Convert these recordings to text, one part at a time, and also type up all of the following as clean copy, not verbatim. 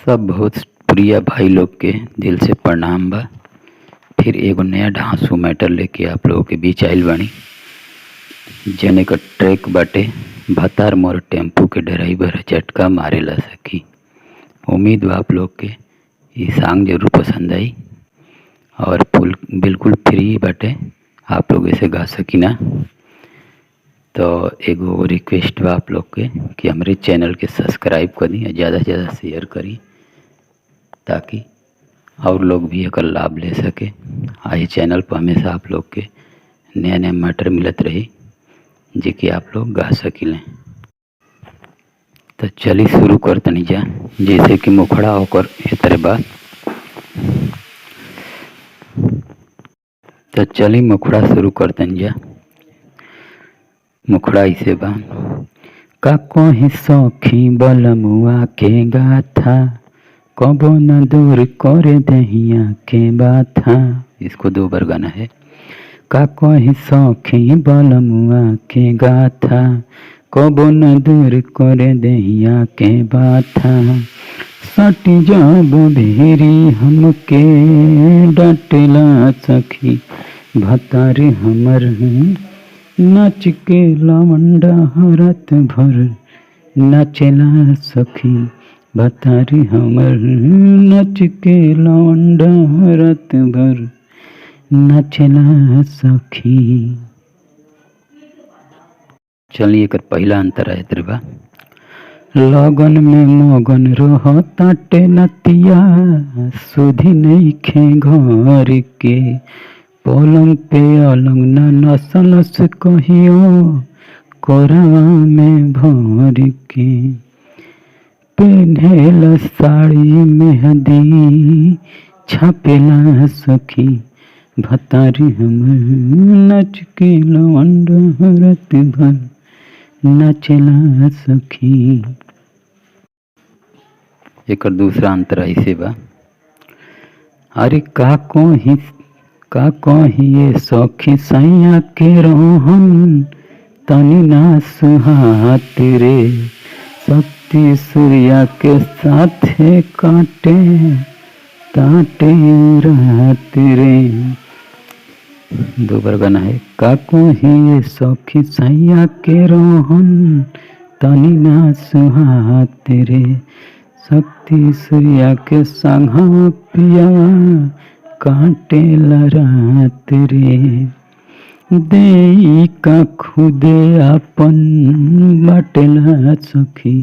सब भोजपुरिया भाई लोग के दिल से प्रणाम बा। फिर एगो नया ढांसू मैटर लेके आप लोगों के बीच आइल बानी। जने का ट्रैक बाटे भतार मोर टेम्पू के ड्राइवर झटका मारेला सखी। उम्मीद बा आप लोग के ये सॉन्ग जरूर पसंद आई और फुल बिल्कुल फ्री बाटे, आप लोग इसे गा सकी ना। तो एगो रिक्वेस्ट बा आप लोग के कि हमारे चैनल के सब्सक्राइब करी, ज़्यादा से ज़्यादा शेयर करी ताकि और लोग भी एकर लाभ ले सके। आई चैनल पर हमेशा आप लोग के नया नया मैटर मिलत रही जे कि आप लोग गा सकिलें। तो चलिए शुरू कर तनी जा। जैसे कि मुखड़ा होकर इतरे बात, तो चली मुखड़ा शुरू कर तनी जा। मुखड़ा इसे बा, का कोही सौखी बलमुआ के गाथा, कबो न दूर करे दहिया के बाथा। इसको 2 बार गाना है। का कोही सौखी बलमुआ के गाथा, कबो न दूर करे दहिया के बाथा। सटी जब भेरी हमके डटला सखी, भतारे हमर नाच के लवंडा हरत भर नाचेला सखी। भतारी हमर नाच के लवंडा हरत भर नाचेला सखी। चलिए एक पहला अंतर है तेरे बा। लगन में मगन रह ताटे नतिया, सुधी नहीं खे घर के। पलंग पे अलंग न नसल से कहियो, कोरवा में भर के। पेन्हेला साड़ी मेहंदी छापेला सखी, भतारी हमर नाच के लवंडा हरत भर नाचेला सखी। एक दूसरा अंतर ऐसे बा। अरे का कही ये सखी सैया के रोहन, तनी ना सुहात रे। शक्ति सूर्या के साथ काटे ताटे रात रे। 2 बार गाना है। का कही ये सखी सैया के रोहन, तनी ना सुहात रे। शक्ति सूर्या के संग पिया काटे रात रे। दे का खुदे अपन बाटेला सखी,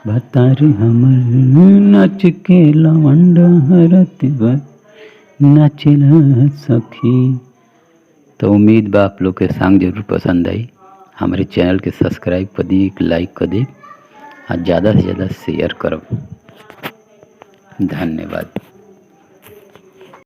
भतारी हमर नाच के लवंडा हरत भर नाचेला सखी। तो उम्मीद बा आप लोग के सॉन्ग जरूर पसंद आई। हमारे चैनल के सब्सक्राइब कर दी, लाइक कर दी और ज़्यादा से ज़्यादा शेयर करो। धन्यवाद।